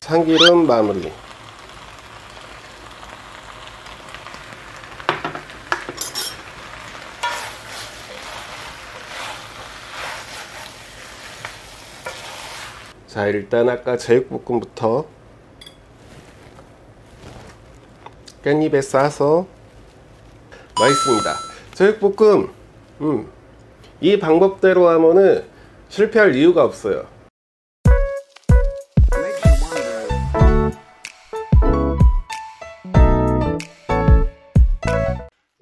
참기름 마무리. 자, 일단 아까 제육볶음부터 깻잎에 싸서 맛있습니다. 제육볶음 이 방법대로 하면은 실패할 이유가 없어요.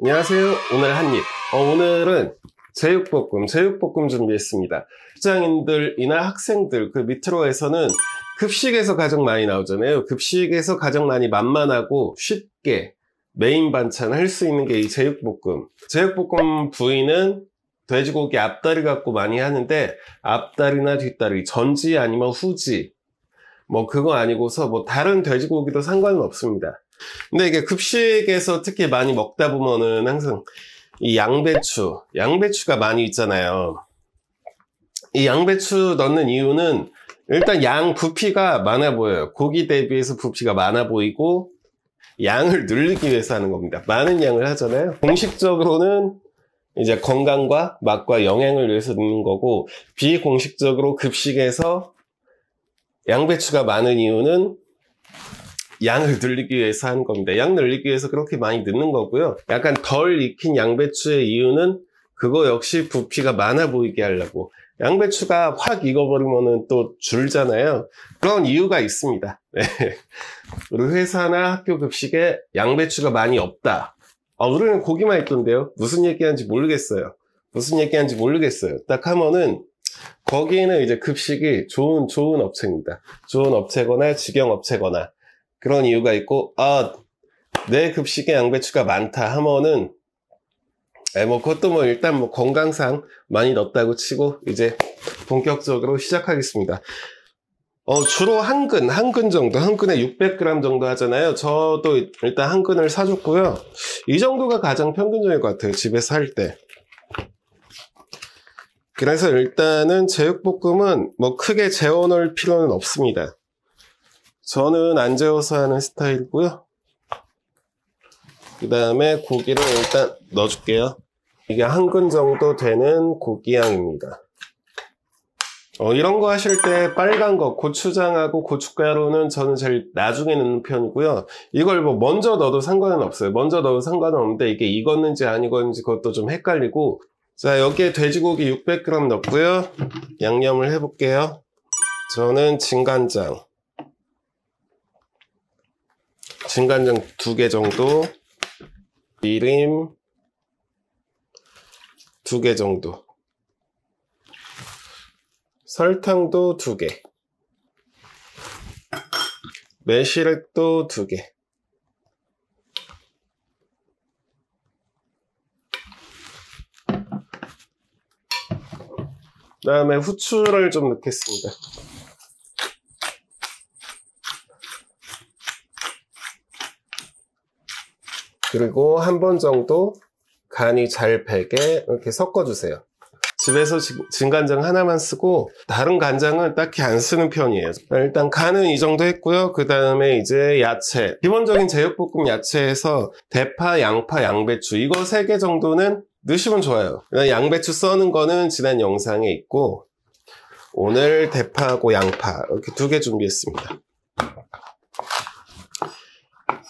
안녕하세요. 오늘 한입. 오늘은 제육볶음 준비했습니다. 직장인들이나 학생들 그 밑으로 해서는 급식에서 가장 많이 나오잖아요. 급식에서 가장 많이 만만하고 쉽게 메인 반찬 할 수 있는 게 이 제육볶음. 제육볶음 부위는 돼지고기 앞다리 갖고 많이 하는데, 앞다리나 뒷다리, 전지 아니면 후지, 뭐 그거 아니고서 뭐 다른 돼지고기도 상관은 없습니다. 근데 이게 급식에서 특히 많이 먹다 보면은 항상 이 양배추가 많이 있잖아요. 이 양배추 넣는 이유는 일단 양 부피가 많아 보여요. 고기 대비해서 부피가 많아 보이고 양을 늘리기 위해서 하는 겁니다. 많은 양을 하잖아요. 공식적으로는 이제 건강과 맛과 영양을 위해서 넣는 거고, 비공식적으로 급식에서 양배추가 많은 이유는 양을 늘리기 위해서 하는 겁니다. 양 늘리기 위해서 그렇게 많이 넣는 거고요. 약간 덜 익힌 양배추의 이유는 그거 역시 부피가 많아 보이게 하려고. 양배추가 확 익어버리면 또 줄잖아요. 그런 이유가 있습니다. 네. 우리 회사나 학교 급식에 양배추가 많이 없다. 우리는 고기만 있던데요. 무슨 얘기하는지 모르겠어요. 딱 하면은 거기는 이제 급식이 좋은 업체입니다. 좋은 업체거나 직영 업체거나 그런 이유가 있고, 내 급식에 양배추가 많다 하면은 뭐 그것도 뭐 일단 뭐 건강상 많이 넣었다고 치고 이제 본격적으로 시작하겠습니다. 주로 한 근 정도, 한 근에 600g 정도 하잖아요. 저도 일단 한 근을 사줬고요. 이 정도가 가장 평균적일 것 같아요, 집에서 할 때. 그래서 일단은 제육볶음은 뭐 크게 재워 놓을 필요는 없습니다. 저는 안 재워서 하는 스타일이고요. 그 다음에 고기를 일단 넣어줄게요. 이게 한 근 정도 되는 고기양입니다. 이런 거 하실 때 빨간 거, 고추장하고 고춧가루는 저는 제일 나중에 넣는 편이고요. 이걸 뭐 먼저 넣어도 상관은 없어요. 먼저 넣어도 상관은 없는데 이게 익었는지 안 익었는지 그것도 좀 헷갈리고. 자, 여기에 돼지고기 600g 넣고요. 양념을 해볼게요. 저는 진간장 2개 정도, 미림 2개 정도, 설탕도 2개, 매실액도 2개, 그 다음에 후추를 좀 넣겠습니다. 그리고 한 번 정도 간이 잘 배게 이렇게 섞어주세요. 집에서 진간장 하나만 쓰고 다른 간장은 딱히 안 쓰는 편이에요. 일단 간은 이 정도 했고요. 그 다음에 이제 야채. 기본적인 제육볶음 야채에서 대파, 양파, 양배추 이거 3개 정도는 넣으시면 좋아요. 양배추 써는 거는 지난 영상에 있고, 오늘 대파하고 양파 이렇게 2개 준비했습니다.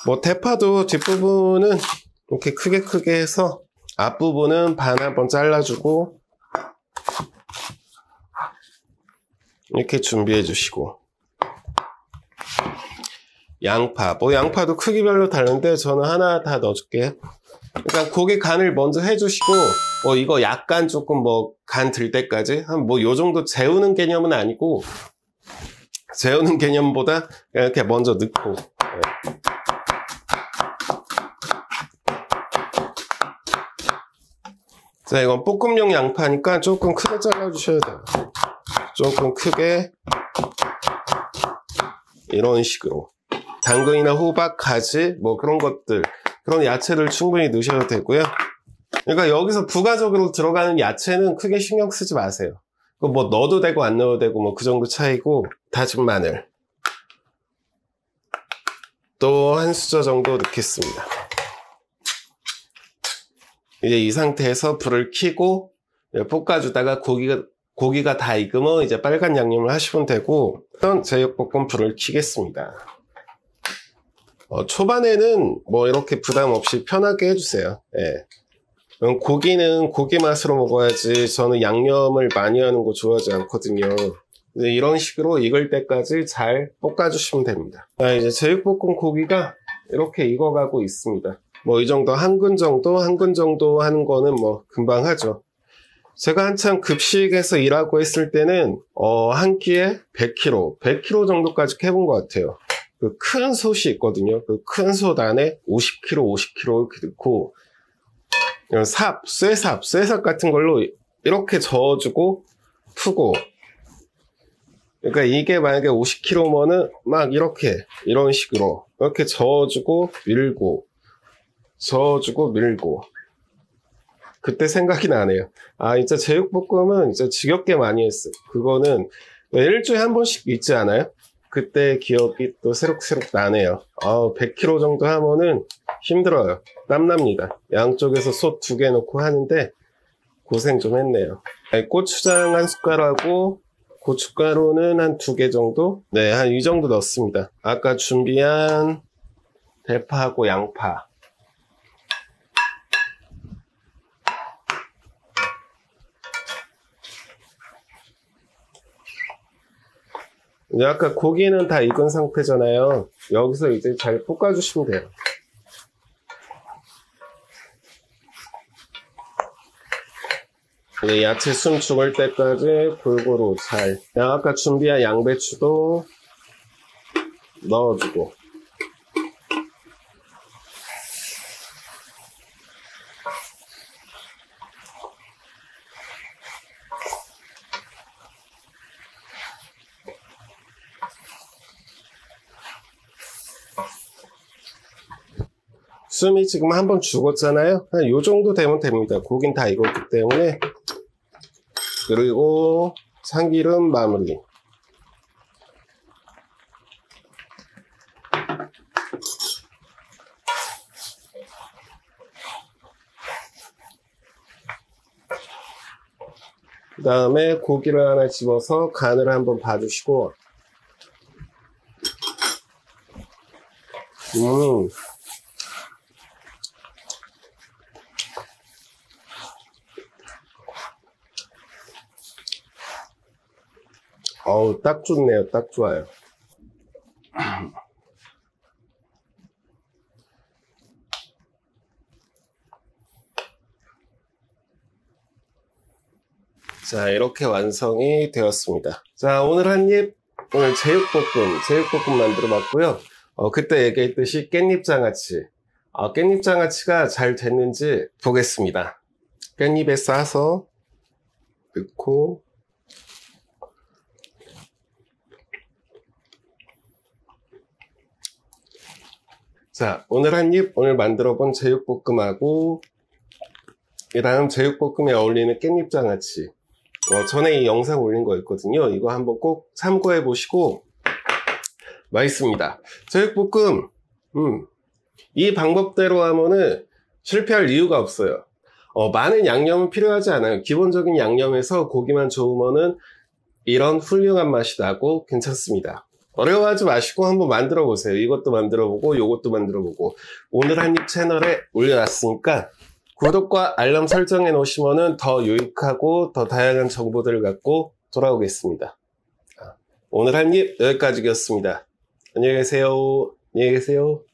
뭐 대파도 뒷부분은 이렇게 크게 해서 앞부분은 반 한번 잘라주고 이렇게 준비해 주시고, 양파, 뭐 양파도 크기별로 다른데 저는 하나 다 넣어줄게요. 그러니까 고기 간을 먼저 해주시고, 이거 약간 조금 뭐 간 들 때까지 한 뭐 요 정도 재우는 개념은 아니고, 재우는 개념보다 이렇게 먼저 넣고. 자, 이건 볶음용 양파니까 조금 크게 잘라주셔야 돼요. 조금 크게 이런 식으로. 당근이나 호박, 가지 뭐 그런 것들, 그런 야채를 충분히 넣으셔도 되고요. 그러니까 여기서 부가적으로 들어가는 야채는 크게 신경 쓰지 마세요. 뭐 넣어도 되고 안 넣어도 되고 뭐 그 정도 차이고, 다진 마늘 또 한 수저 정도 넣겠습니다. 이제 이 상태에서 불을 켜고 볶아주다가 고기가 다 익으면 이제 빨간 양념을 하시면 되고, 일단 제육볶음 불을 켜겠습니다. 초반에는 뭐 이렇게 부담 없이 편하게 해주세요. 예. 고기는 고기 맛으로 먹어야지 저는 양념을 많이 하는 거 좋아하지 않거든요. 이런 식으로 익을 때까지 잘 볶아주시면 됩니다. 이제 제육볶음 고기가 이렇게 익어가고 있습니다. 뭐 이 정도 한 근 정도 하는 거는 뭐 금방 하죠. 제가 한참 급식에서 일하고 했을 때는 한 끼에 100kg 정도까지 해본 것 같아요. 그 큰 솥이 있거든요. 그 큰 솥 안에 50kg 이렇게 넣고, 이런 쇠삽 같은 걸로 이렇게 저어주고 푸고. 그러니까 이게 만약에 50kg면은 막 이런 식으로 이렇게 저어주고 밀고 그때 생각이 나네요. 진짜 제육볶음은 진짜 지겹게 많이 했어요. 그거는 일주일에 한 번씩 있지 않아요? 그때 기억이 또 새록새록 나네요. 100kg 정도 하면은 힘들어요. 땀납니다. 양쪽에서 솥 2개 놓고 하는데 고생 좀 했네요. 고추장 한 숟갈하고 고춧가루는 한 2개 정도? 네, 한 이 정도 넣습니다. 아까 준비한 대파하고 양파. 이제 아까 고기는 다 익은 상태잖아요. 여기서 이제 잘 볶아주시면 돼요. 야채 숨 죽을 때까지 골고루 잘. 아까 준비한 양배추도 넣어주고. 숨이 지금 한번 죽었잖아요. 한 요 정도 되면 됩니다. 고긴 다 익었기 때문에. 그리고 참기름 마무리. 그 다음에 고기를 하나 집어서 간을 한번 봐주시고. 딱 좋네요. 딱 좋아요. 자, 이렇게 완성이 되었습니다. 자, 오늘 오늘 제육볶음 만들어 봤고요. 그때 얘기했듯이 깻잎장아찌. 깻잎장아찌가 잘 됐는지 보겠습니다. 깻잎에 싸서 넣고, 자, 오늘 만들어 본 제육볶음하고, 그 다음 제육볶음에 어울리는 깻잎장아찌. 전에 이 영상 올린 거 있거든요. 이거 한번 꼭 참고해 보시고, 맛있습니다. 제육볶음, 이 방법대로 하면은 실패할 이유가 없어요. 많은 양념은 필요하지 않아요. 기본적인 양념에서 고기만 좋으면은 이런 훌륭한 맛이 나고 괜찮습니다. 어려워하지 마시고 한번 만들어 보세요. 이것도 만들어 보고 요것도 만들어 보고. 오늘 한입 채널에 올려놨으니까 구독과 알람 설정해 놓으시면은 더 유익하고 더 다양한 정보들을 갖고 돌아오겠습니다. 오늘 한입 여기까지였습니다. 안녕히 계세요. 안녕히 계세요.